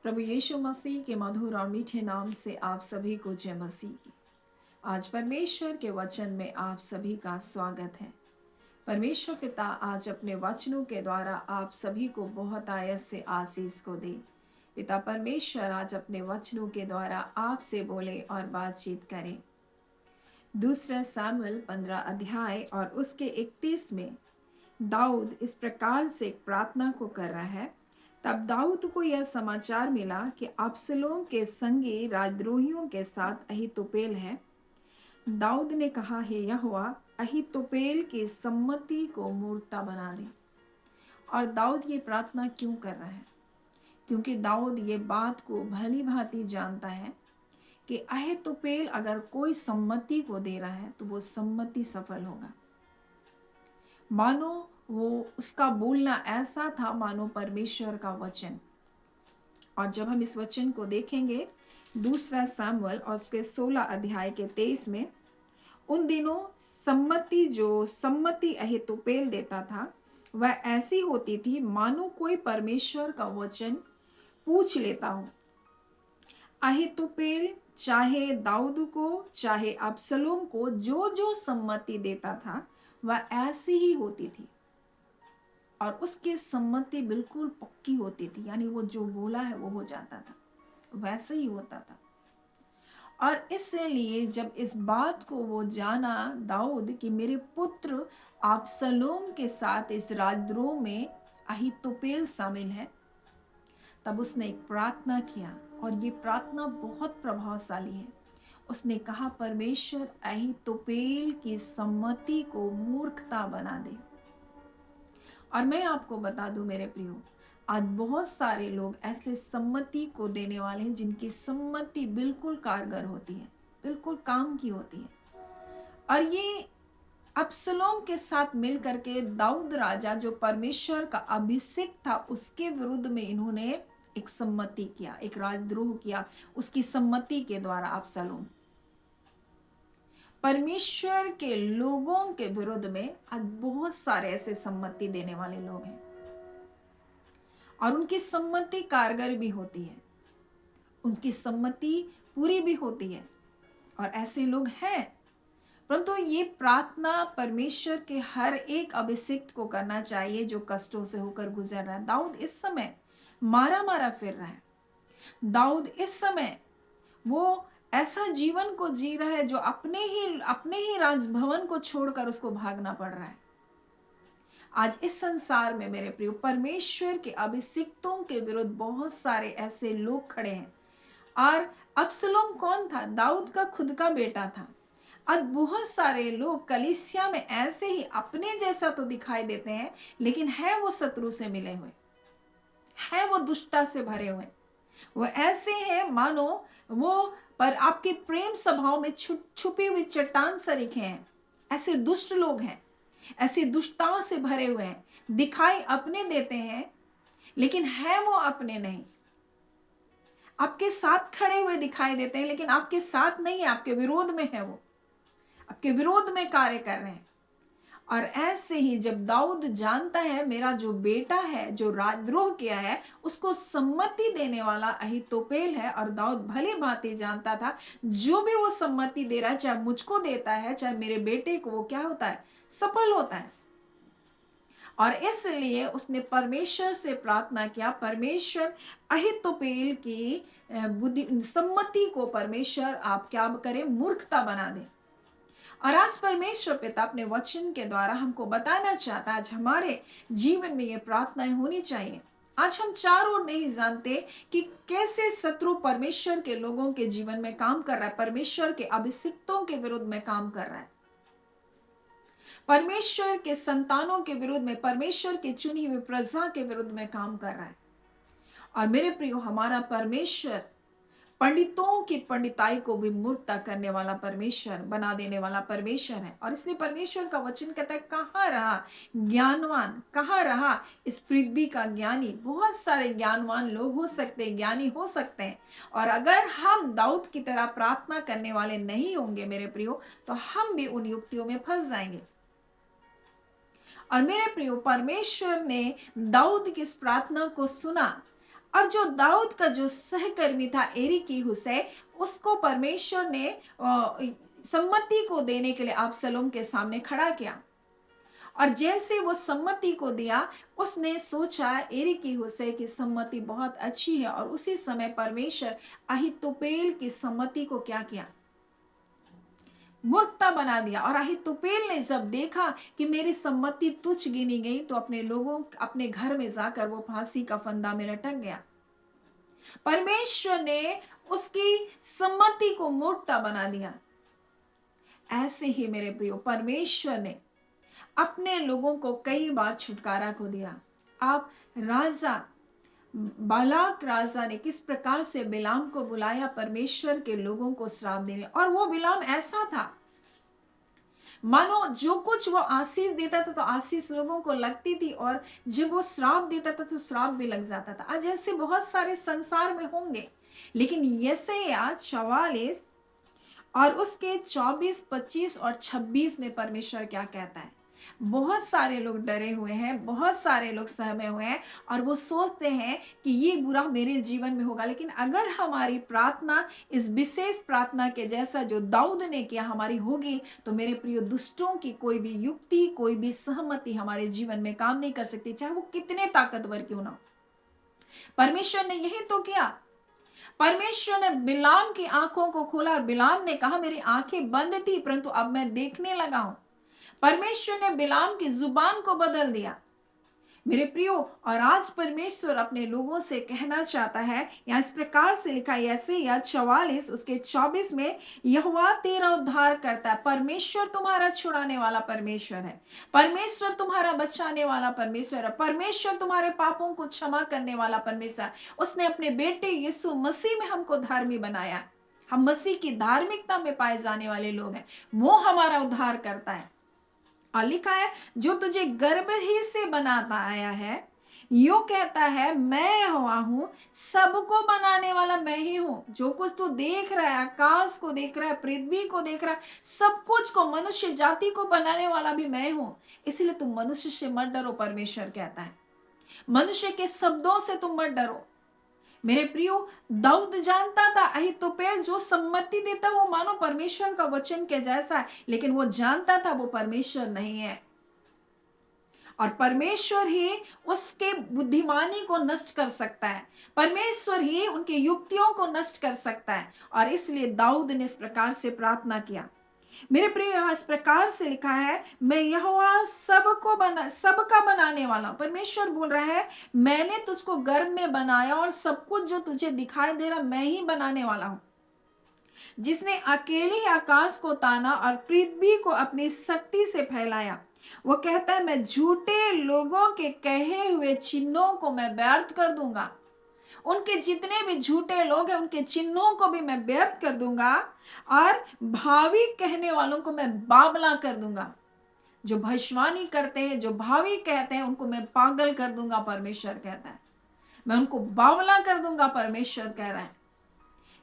प्रभु यीशु मसीह के मधुर और मीठे नाम से आप सभी को जय मसीह की। आज परमेश्वर के वचन में आप सभी का स्वागत है। परमेश्वर पिता आज अपने वचनों के द्वारा आप सभी को बहुत आयत से आशीष को दे। पिता परमेश्वर आज अपने वचनों के द्वारा आपसे बोले और बातचीत करें। दूसरा सामुएल 15 अध्याय और उसके 31 में दाऊद इस प्रकार से एक प्रार्थना को कर रहा है। तब दाऊद को यह समाचार मिला कि अबसलोम के संगी राजद्रोहियों के साथ अहीतोपेल है। दाऊद ने कहा, हे यहोवा, अहीतोपेल की सम्मति को मूर्खता बना दे। और दाऊद ये प्रार्थना क्यों कर रहा है? क्योंकि दाऊद ये बात को भली भांति जानता है कि अहीतोपेल अगर कोई सम्मति को दे रहा है तो वो सम्मति सफल होगा। मानो वो उसका बोलना ऐसा था मानो परमेश्वर का वचन। और जब हम इस वचन को देखेंगे दूसरा सामुएल और उसके 16 अध्याय के 23 में, उन दिनों सम्मति अहीतोपेल देता था वह ऐसी होती थी मानो कोई परमेश्वर का वचन पूछ लेता हो। अहीतोपेल चाहे दाऊद को चाहे अबसलोम को जो जो सम्मति देता था वह ऐसी ही होती थी और उसकी सम्मति बिल्कुल पक्की होती थी, यानी वो जो बोला है वो हो जाता था, वैसे ही होता था। और इसलिए जब इस बात को वो जाना दाऊद कि मेरे पुत्र अबसलोम के साथ इस राजद्रोह में अहीतोपेल शामिल है, तब उसने एक प्रार्थना किया और ये प्रार्थना बहुत प्रभावशाली है। उसने कहा, परमेश्वर अहीतोपेल की सम्मति को मूर्खता बना दे। और मैं आपको बता दूं मेरे प्रियो, आज बहुत सारे लोग ऐसे सम्मति को देने वाले हैं जिनकी सम्मति बिल्कुल कारगर होती है, बिल्कुल काम की होती है। और ये अबसलोम के साथ मिल करके दाऊद राजा जो परमेश्वर का अभिषेक था उसके विरुद्ध में इन्होंने एक सम्मति किया, एक राजद्रोह किया उसकी सम्मति के द्वारा। अबसलोम परमेश्वर के लोगों के विरुद्ध में आज बहुत सारे ऐसे सम्मति देने वाले लोग हैं और उनकी सम्मति कारगर भी होती है, उनकी सम्मति पूरी भी होती है और ऐसे लोग हैं। परंतु ये प्रार्थना परमेश्वर के हर एक अभिषिक्त को करना चाहिए जो कष्टों से होकर गुजर रहा है। दाऊद इस समय मारा मारा फिर रहा है। दाऊद इस समय वो ऐसा जीवन को जी रहा है जो अपने ही राजभवन को छोड़कर उसको भागना पड़ रहा है। आज इस संसार में मेरे प्रिय परमेश्वर के अभिषिक्तों के विरुद्ध बहुत सारे ऐसे लोग खड़े हैं। और अबसलोम कौन था? दाऊद का खुद का बेटा था। आज बहुत सारे लोग कलीसिया में ऐसे ही अपने जैसा तो दिखाई देते हैं, लेकिन है वो शत्रु से मिले हुए, है वो दुष्टता से भरे हुए। वो ऐसे हैं मानो वो पर आपके प्रेम सभाओं में छुपी हुई चट्टान सरीखे हैं। ऐसे दुष्ट लोग हैं, ऐसी दुष्टताओं से भरे हुए हैं, दिखाई अपने देते हैं लेकिन है वो अपने नहीं। आपके साथ खड़े हुए दिखाई देते हैं लेकिन आपके साथ नहीं है, आपके विरोध में है, वो आपके विरोध में कार्य कर रहे हैं। और ऐसे ही जब दाऊद जानता है मेरा जो बेटा है जो राजद्रोह किया है उसको सम्मति देने वाला अहीतोपेल है, और दाऊद भली भांति जानता था जो भी वो सम्मति दे रहा है, चाहे मुझको देता है चाहे मेरे बेटे को, वो क्या होता है? सफल होता है। और इसलिए उसने परमेश्वर से प्रार्थना किया, परमेश्वर अहीतोपेल की बुद्धि सम्मति को परमेश्वर आप क्या करें? मूर्खता बना दे। और आज परमेश्वर पिता अपने वचन के द्वारा हमको बताना चाहता है आज हमारे जीवन में ये प्रार्थनाएं होनी चाहिए। आज हम चारों ओर नहीं जानते कि कैसे शत्रु परमेश्वर के लोगों के जीवन में काम कर रहा है, परमेश्वर के अभिषिक्तों के विरुद्ध में काम कर रहा है, परमेश्वर के संतानों के विरुद्ध में, परमेश्वर के चुनी हुई प्रजा के विरुद्ध में काम कर रहा है। और मेरे प्रियो, हमारा परमेश्वर पंडितों की पंडिताई को भी मूर्खता करने वाला परमेश्वर, बना देने वाला परमेश्वर है। और इसलिए परमेश्वर का वचन कहता है, कहाँ रहा ज्ञानवान, कहाँ रहा इस पृथ्वी का ज्ञानी? बहुत सारे ज्ञानवान लोग हो सकते हैं, ज्ञानी हो सकते हैं, और अगर हम दाऊद की तरह प्रार्थना करने वाले नहीं होंगे मेरे प्रियो, तो हम भी उन युक्तियों में फंस जाएंगे। और मेरे प्रियो, परमेश्वर ने दाऊद की इस प्रार्थना को सुना और जो दाऊद का जो सहकर्मी था एरीकीहू से, उसको परमेश्वर ने सम्मति को देने के लिए अबसलोम के सामने खड़ा किया। और जैसे वो सम्मति को दिया, उसने सोचा एरीकीहू से कि सम्मति बहुत अच्छी है, और उसी समय परमेश्वर अहीतोपेल की सम्मति को क्या किया, मूर्खता बना दिया। और अहीतोपेल ने जब देखा कि मेरी सम्मति तुच्छ गिनी गई, तो अपने घर में जाकर वो फांसी का फंदा में लटक गया। परमेश्वर ने उसकी सम्मति को मूर्खता बना दिया। ऐसे ही मेरे प्रियो, परमेश्वर ने अपने लोगों को कई बार छुटकारा को दिया। आप राजा बालाक राजा ने किस प्रकार से बिलाम को बुलाया परमेश्वर के लोगों को श्राप देने, और वो बिलाम ऐसा था, मानो जो कुछ वो आशीष देता था तो आशीष लोगों को लगती थी, और जब वो श्राप देता था तो श्राप भी लग जाता था। आज ऐसे बहुत सारे संसार में होंगे, लेकिन यशायाह 44 और उसके 24, 25 और 26 में परमेश्वर क्या कहता है। बहुत सारे लोग डरे हुए हैं, बहुत सारे लोग सहमे हुए हैं, और वो सोचते हैं कि ये बुरा मेरे जीवन में होगा। लेकिन अगर हमारी प्रार्थना इस विशेष प्रार्थना के जैसा जो दाऊद ने किया हमारी होगी, तो मेरे प्रिय, दुष्टों की कोई भी युक्ति, कोई भी सहमति हमारे जीवन में काम नहीं कर सकती, चाहे वो कितने ताकतवर क्यों ना हो। परमेश्वर ने यही तो किया। परमेश्वर ने बिलाम की आंखों को खोला, और बिलाम ने कहा मेरी आंखें बंद थी परंतु अब मैं देखने लगा हूं। परमेश्वर ने बिलाम की जुबान को बदल दिया मेरे प्रियो। और आज परमेश्वर अपने लोगों से कहना चाहता है, यहाँ इस प्रकार से लिखा है, यशायाह 44 उसके 24 में, यहोवा तेरा उद्धार करता है। परमेश्वर तुम्हारा छुड़ाने वाला परमेश्वर है, परमेश्वर तुम्हारा बचाने वाला परमेश्वर है, परमेश्वर तुम्हारे पापों को क्षमा करने वाला परमेश्वर। उसने अपने बेटे यीशु मसीह में हमको धर्मी बनाया। हम मसीह की धार्मिकता में पाए जाने वाले लोग हैं, वो हमारा उद्धार करता है। और लिखा है, जो तुझे गर्भ ही से बनाता आया है, यो कहता है मैं यहोवा हूं, सबको बनाने वाला मैं ही हूं। जो कुछ तू देख रहा है, आकाश को देख रहा है, पृथ्वी को देख रहा है, सब कुछ को, मनुष्य जाति को बनाने वाला भी मैं हूं। इसलिए तुम मनुष्य से मत डरो, परमेश्वर कहता है। मनुष्य के शब्दों से तुम मत डरो। मेरे प्रियो, दाऊद जानता था अहीतोपेल जो सम्मति देता वो मानो परमेश्वर का वचन के जैसा है, लेकिन वो जानता था वो परमेश्वर नहीं है, और परमेश्वर ही उसके बुद्धिमानी को नष्ट कर सकता है, परमेश्वर ही उनके युक्तियों को नष्ट कर सकता है। और इसलिए दाऊद ने इस प्रकार से प्रार्थना किया। मेरे प्रिय, यहाँ इस प्रकार से लिखा है, मैं यहोवा सबका बनाने वाला। परमेश्वर बोल रहा है, मैंने तुझको गर्भ में बनाया, और सब कुछ जो तुझे दिखाई दे रहा मैं ही बनाने वाला हूं। जिसने अकेले आकाश को ताना और पृथ्वी को अपनी शक्ति से फैलाया, वो कहता है मैं झूठे लोगों के कहे हुए चिन्हों को मैं व्यर्थ कर दूंगा। उनके जितने भी झूठे लोग हैं उनके चिन्हों को भी मैं व्यर्थ कर दूंगा, और भावी कहने वालों को मैं बाबला कर दूंगा। जो भविष्यवाणी करते हैं, जो भावी कहते हैं, उनको मैं पागल कर दूंगा, परमेश्वर कहता है। मैं उनको बावला कर दूंगा, परमेश्वर कह रहा है।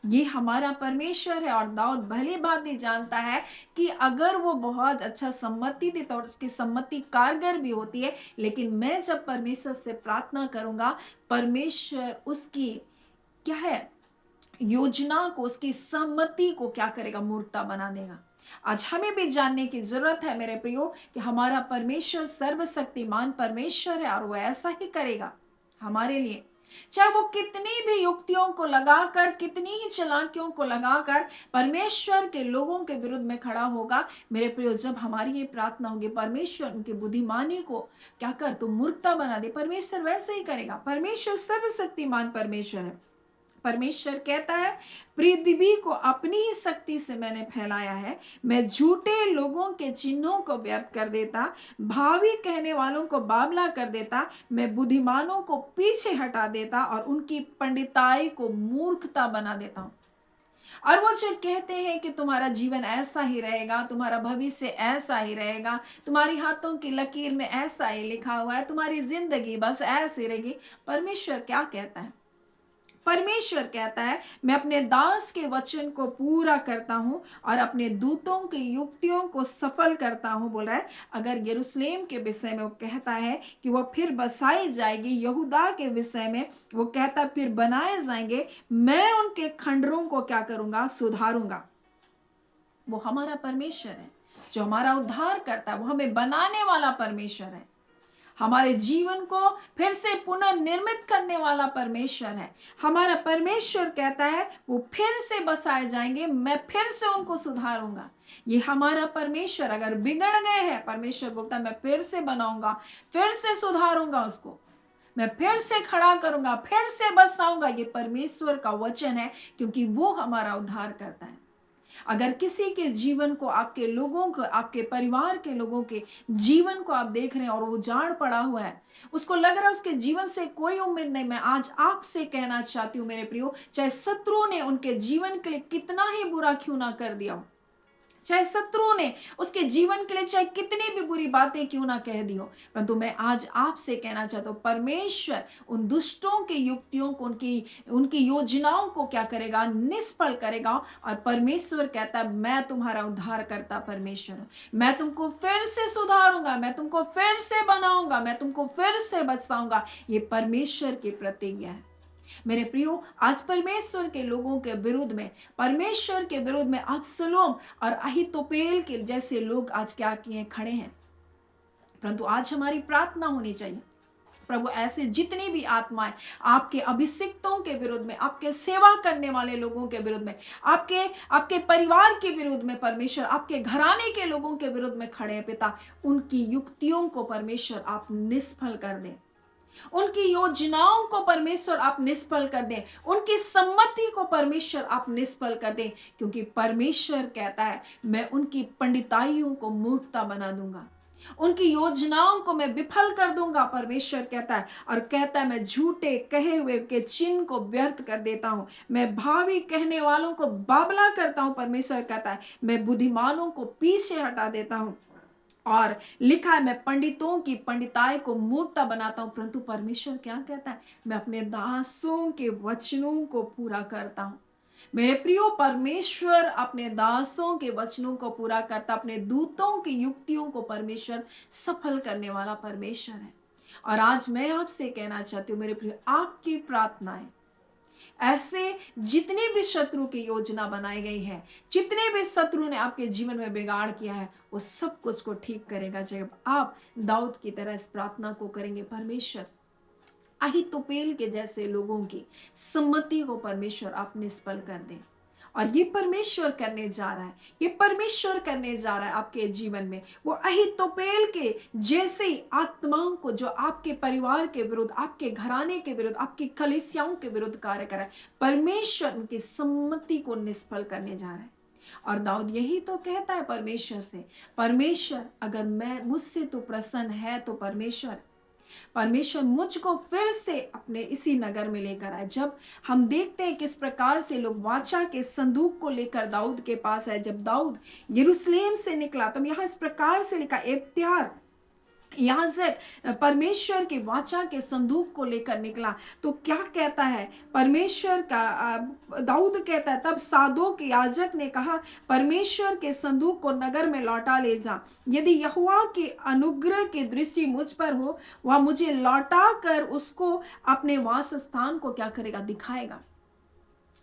ये हमारा परमेश्वर है। और दाऊद भली भांति जानता है कि अगर वो बहुत अच्छा सम्मति दे तो उसकी सम्मति कारगर भी होती है, लेकिन मैं जब परमेश्वर से प्रार्थना करूंगा, परमेश्वर उसकी क्या है योजना को, उसकी सम्मति को क्या करेगा, मूर्खता बना देगा। आज हमें भी जानने की जरूरत है मेरे प्रियो कि हमारा परमेश्वर सर्वशक्तिमान परमेश्वर है, और वो ऐसा ही करेगा हमारे लिए। चाहे वो कितनी भी युक्तियों को लगाकर, कितनी ही चालाकियों को लगाकर परमेश्वर के लोगों के विरुद्ध में खड़ा होगा, मेरे प्रियो, जब हमारी ये प्रार्थना होगी, परमेश्वर उनकी बुद्धिमानी को क्या कर, तो मूर्खता बना दे, परमेश्वर वैसे ही करेगा। परमेश्वर सर्वशक्तिमान परमेश्वर है। परमेश्वर कहता है, पृथ्वी को अपनी ही शक्ति से मैंने फैलाया है, मैं झूठे लोगों के चिन्हों को व्यर्थ कर देता, भावी कहने वालों को बावला कर देता, मैं बुद्धिमानों को पीछे हटा देता, और उनकी पंडिताई को मूर्खता बना देता हूं। और वो जो कहते हैं कि तुम्हारा जीवन ऐसा ही रहेगा, तुम्हारा भविष्य ऐसा ही रहेगा, तुम्हारी हाथों की लकीर में ऐसा ही लिखा हुआ है, तुम्हारी जिंदगी बस ऐसी रहेगी, परमेश्वर क्या कहता है? परमेश्वर कहता है मैं अपने दास के वचन को पूरा करता हूं और अपने दूतों की युक्तियों को सफल करता हूं। बोल रहा है अगर यरूशलेम के विषय में वो कहता है कि वह फिर बसाई जाएगी, यहूदा के विषय में वो कहता है फिर बनाए जाएंगे, मैं उनके खंडरों को क्या करूंगा, सुधारूंगा। वो हमारा परमेश्वर है जो हमारा उद्धार करता है, वो हमें बनाने वाला परमेश्वर है, हमारे जीवन को फिर से पुनर्निर्मित करने वाला परमेश्वर है। हमारा परमेश्वर कहता है वो फिर से बसाए जाएंगे, मैं फिर से उनको सुधारूंगा। ये हमारा परमेश्वर अगर बिगड़ गए हैं, परमेश्वर बोलता है मैं फिर से बनाऊंगा, फिर से सुधारूंगा उसको, मैं फिर से खड़ा करूंगा, फिर से बसाऊंगा। ये परमेश्वर का वचन है क्योंकि वो हमारा उद्धार करता है। अगर किसी के जीवन को, आपके लोगों को, आपके परिवार के लोगों के जीवन को आप देख रहे हैं और वो जाड़ पड़ा हुआ है, उसको लग रहा है उसके जीवन से कोई उम्मीद नहीं, मैं आज आपसे कहना चाहती हूँ मेरे प्रियो, चाहे शत्रुओं ने उनके जीवन के लिए कितना ही बुरा क्यों ना कर दिया हो, चाहे शत्रुओं ने उसके जीवन के लिए चाहे कितनी भी बुरी बातें क्यों ना कह दी हो, परंतु मैं आज आपसे कहना चाहता हूं परमेश्वर उन दुष्टों की युक्तियों को, उनकी योजनाओं को क्या करेगा, निष्फल करेगा। और परमेश्वर कहता है मैं तुम्हारा उद्धार करता परमेश्वर हूं, मैं तुमको फिर से सुधारूंगा, मैं तुमको फिर से बनाऊंगा, मैं तुमको फिर से बचाऊंगा। ये परमेश्वर की प्रतिज्ञा है मेरे प्रियो। आज परमेश्वर के लोगों के विरुद्ध में, परमेश्वर के विरुद्ध में अबसलोम और अहीतोपेल के जैसे लोग आज क्या किए, खड़े हैं। परंतु आज हमारी प्रार्थना होनी चाहिए, प्रभु ऐसे जितनी भी आत्माएं आपके अभिषिक्तों के विरुद्ध में, आपके सेवा करने वाले लोगों के विरुद्ध में, आपके परिवार के विरुद्ध में, परमेश्वर आपके घराने के लोगों के विरुद्ध में खड़े हैं पिता, उनकी युक्तियों को परमेश्वर आप निष्फल कर दें, उनकी योजनाओं को परमेश्वर आप निष्फल कर दें, उनकी सम्मति को परमेश्वर आप निष्फल कर दें। क्योंकि परमेश्वर कहता है मैं उनकी पंडिताइयों को मूर्खता बना दूंगा, उनकी योजनाओं को मैं विफल कर दूंगा, परमेश्वर कहता है। और कहता है मैं झूठे कहे हुए के चिन्ह को व्यर्थ कर देता हूं, मैं भावी कहने वालों को बाबला करता हूं, परमेश्वर कहता है मैं बुद्धिमानों को पीछे हटा देता हूं। और लिखा है मैं पंडितों की पंडिताई को मूर्खता बनाता हूं। परंतु परमेश्वर क्या कहता है, मैं अपने दासों के वचनों को पूरा करता हूं। मेरे प्रियो, परमेश्वर अपने दासों के वचनों को पूरा करता, अपने दूतों की युक्तियों को परमेश्वर सफल करने वाला परमेश्वर है। और आज मैं आपसे कहना चाहती हूँ मेरे प्रियो, आपकी प्रार्थनाएं, ऐसे जितनी भी शत्रु की योजना बनाई गई है, जितने भी शत्रु ने आपके जीवन में बिगाड़ किया है, वो सब कुछ को ठीक करेगा जब आप दाऊद की तरह इस प्रार्थना को करेंगे। परमेश्वर अहीतोपेल के जैसे लोगों की सम्मति को परमेश्वर आप निष्फल कर दें। और ये परमेश्वर करने जा रहा है, ये परमेश्वर करने जा रहा है आपके जीवन में। वो अहीतोपेल के जैसे आत्माओं को जो आपके परिवार के विरुद्ध, आपके घराने के विरुद्ध, आपकी कलीसियाओं के विरुद्ध कार्य कर रहा है, परमेश्वर उनकी सम्मति को निष्फल करने जा रहा है। और दाऊद यही तो कहता है परमेश्वर से, परमेश्वर अगर मुझसे तो प्रसन्न है तो परमेश्वर मुझको फिर से अपने इसी नगर में लेकर आए। जब हम देखते हैं किस प्रकार से लोग वाचा के संदूक को लेकर दाऊद के पास आए, जब दाऊद यरूशलेम से निकला, तो यहाँ इस प्रकार से लिखा, एब्त्यार यहाँ से परमेश्वर के वाचा के संदूक को लेकर निकला। तो क्या कहता है परमेश्वर का, दाऊद कहता है तब सादोक याजक ने कहा परमेश्वर के संदूक को नगर में लौटा ले जा, यदि यहोवा के अनुग्रह की दृष्टि मुझ पर हो, वह मुझे लौटा कर उसको अपने वास स्थान को क्या करेगा, दिखाएगा।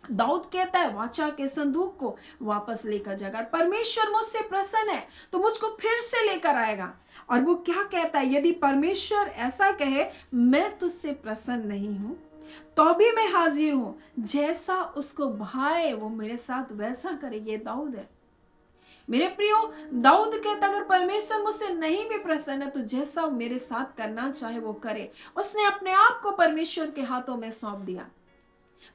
दाऊद कहता है वाचा के संदूक को वापस लेकर जाएगा, परमेश्वर मुझसे प्रसन्न है तो मुझको फिर से लेकर आएगा। और वो क्या कहता है, यदि परमेश्वर ऐसा कहे मैं तुझसे प्रसन्न नहीं हूं तो भी मैं हाजिर हूं, जैसा उसको भाए वो मेरे साथ वैसा करे। ये दाऊद है मेरे प्रियो। दाऊद कहता अगर परमेश्वर मुझसे नहीं भी प्रसन्न है तो जैसा मेरे साथ करना चाहे वो करे। उसने अपने आप को परमेश्वर के हाथों में सौंप दिया।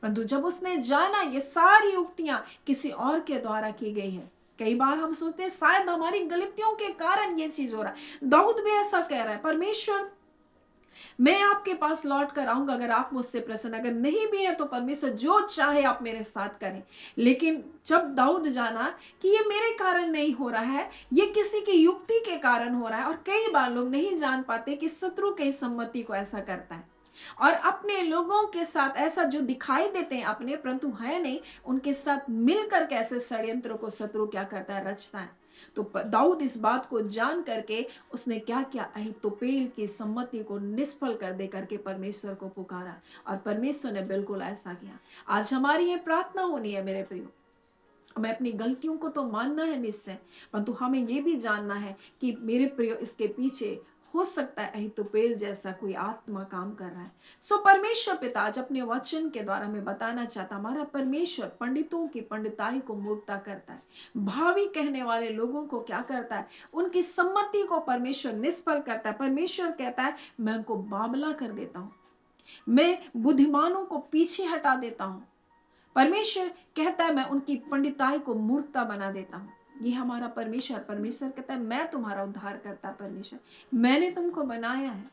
परंतु जब उसने जाना ये सारी युक्तियां किसी और के द्वारा की गई है, कई बार हम सोचते हैं शायद हमारी गलतियों के कारण ये चीज हो रहा है। दाऊद भी ऐसा कह रहा है, परमेश्वर मैं आपके पास लौट कर आऊंगा अगर आप मुझसे प्रसन्न, अगर नहीं भी है तो परमेश्वर जो चाहे आप मेरे साथ करें। लेकिन जब दाऊद जाना कि ये मेरे कारण नहीं हो रहा है, ये किसी की युक्ति के कारण हो रहा है, और कई बार लोग नहीं जान पाते कि शत्रु की सम्मति को ऐसा करता है। और अपने लोगों के साथ ऐसा जो दिखाई देते हैं अपने, परंतु है नहीं, उनके साथ मिलकर कैसे षड्यंत्रों को शत्रु क्या करता है, रचता है। तो दाऊद इस बात को जान करके उसने क्या किया, अहीतोपेल की सम्मति को निष्फल कर दे करके परमेश्वर को पुकारा, और परमेश्वर ने बिल्कुल ऐसा किया। आज हमारी ये प्रार्थना होनी है मेरे प्रियो, हमें अपनी गलतियों को तो मानना है निश्चय, परंतु हमें यह भी जानना है कि मेरे प्रियो इसके पीछे हो सकता है अहीतोपेल जैसा कोई आत्मा काम कर रहा है। सो परमेश्वर पिता आज अपने वचन के द्वारा मैं बताना चाहता, हमारा परमेश्वर पंडितों की पंडिताई को मूर्खता करता है, भावी कहने वाले लोगों को क्या करता है, उनकी सम्मति को परमेश्वर निष्फल करता है। परमेश्वर कहता है मैं उनको बावला कर देता हूं, मैं बुद्धिमानों को पीछे हटा देता हूं। परमेश्वर कहता है मैं उनकी पंडिताई को मूर्खता बना देता हूं। ये हमारा परमेश्वर कहता है मैं तुम्हारा उद्धार करता परमेश्वर, मैंने तुमको बनाया है,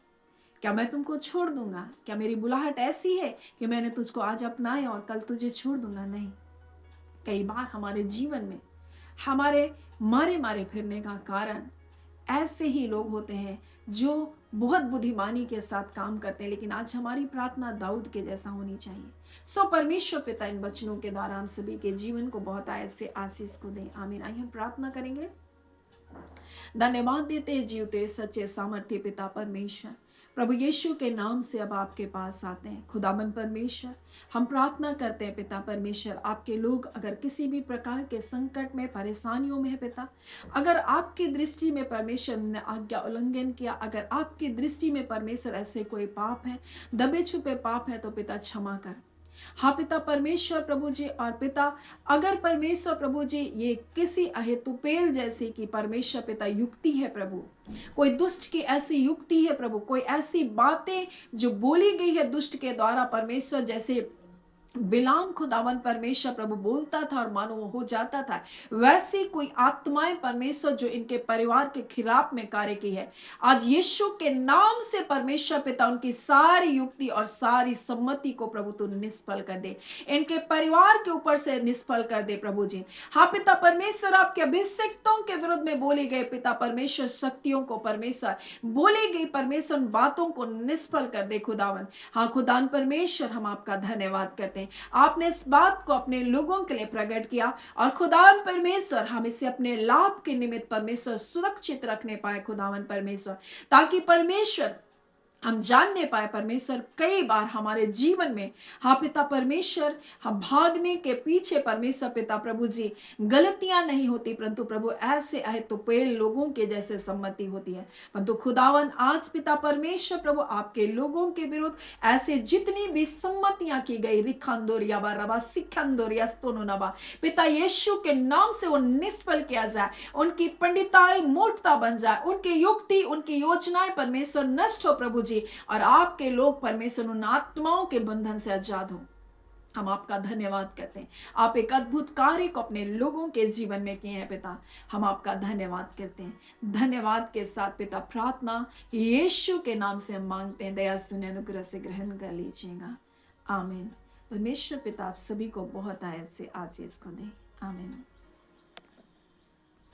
क्या मैं तुमको छोड़ दूंगा? क्या मेरी बुलाहट ऐसी है कि मैंने तुझको आज अपनाया और कल तुझे छोड़ दूंगा? नहीं। कई बार हमारे जीवन में हमारे मारे फिरने का कारण ऐसे ही लोग होते हैं जो बहुत बुद्धिमानी के साथ काम करते हैं, लेकिन आज हमारी प्रार्थना दाऊद के जैसा होनी चाहिए। सो परमेश्वर पिता इन वचनों के द्वारा हम सभी के जीवन को बहुत ऐसे आशीष को दें। आमीन। आइए हम प्रार्थना करेंगे। धन्यवाद देते हैं जीवते सच्चे सामर्थ्य पिता परमेश्वर, प्रभु यीशु के नाम से अब आपके पास आते हैं। खुदाबंद परमेश्वर, हम प्रार्थना करते हैं पिता परमेश्वर, आपके लोग अगर किसी भी प्रकार के संकट में, परेशानियों में है पिता, अगर आपकी दृष्टि में परमेश्वर ने आज्ञा उल्लंघन किया, अगर आपकी दृष्टि में परमेश्वर ऐसे कोई पाप है, दबे छुपे पाप है, तो पिता क्षमा कर। हाँ पिता परमेश्वर प्रभु जी, और पिता अगर परमेश्वर प्रभु जी ये किसी अहेतुपेल जैसी की परमेश्वर पिता युक्ति है प्रभु, कोई दुष्ट की ऐसी युक्ति है प्रभु, कोई ऐसी बातें जो बोली गई है दुष्ट के द्वारा परमेश्वर, जैसे बिलाम खुदावन परमेश्वर प्रभु बोलता था और मानो वो हो जाता था, वैसी कोई आत्माएं परमेश्वर जो इनके परिवार के खिलाफ में कार्य की है, आज यीशु के नाम से परमेश्वर पिता उनकी सारी युक्ति और सारी सम्मति को प्रभु तू निष्फल कर दे, इनके परिवार के ऊपर से निष्फल कर दे प्रभु जी। हाँ पिता परमेश्वर, आपके अभिषिक्तों के विरुद्ध में बोले गए पिता परमेश्वर शक्तियों को परमेश्वर, बोली गई परमेश्वर बातों को निष्फल कर दे खुदावन। हाँ खुदान परमेश्वर, हम आपका धन्यवाद करते हैं, आपने इस बात को अपने लोगों के लिए प्रकट किया, और खुदावन परमेश्वर हम इसे अपने लाभ के निमित्त परमेश्वर सुरक्षित रखने पाए खुदावन परमेश्वर, ताकि परमेश्वर हम जानने पाए परमेश्वर कई बार हमारे जीवन में, हाँ पिता परमेश्वर, हम भागने के पीछे परमेश्वर पिता प्रभु जी गलतियां नहीं होती, परंतु प्रभु ऐसे अहेतोपेल लोगों के जैसे सम्मति होती है। परंतु खुदावन आज पिता परमेश्वर प्रभु आपके लोगों के विरुद्ध ऐसे जितनी भी सम्मतियां की गई, रिखंदोरिया रबा सिखंदोरिया स्तोनुनबा, पिता यीशु के नाम से वो निष्फल किया जाए, उनकी पंडिताई मूर्खता बन जाए, उनकी युक्ति उनकी योजनाएं परमेश्वर नष्ट हो प्रभु, और आपके लोग परमेश्वर उन आत्माओं के बंधन से आजाद हो। हम आपका धन्यवाद करते हैं, आप एक अद्भुत कार्य को अपने लोगों के जीवन में किए हैं पिता, हम आपका धन्यवाद करते हैं। धन्यवाद के साथ पिता प्रार्थना यीशु के नाम से हम मांगते हैं, दया सुने अनुग्रह से ग्रहण कर लीजिएगा। आमीन। परमेश्वर पिता आप सभी को बहुत ऐसे आशीष को दे। आमीन।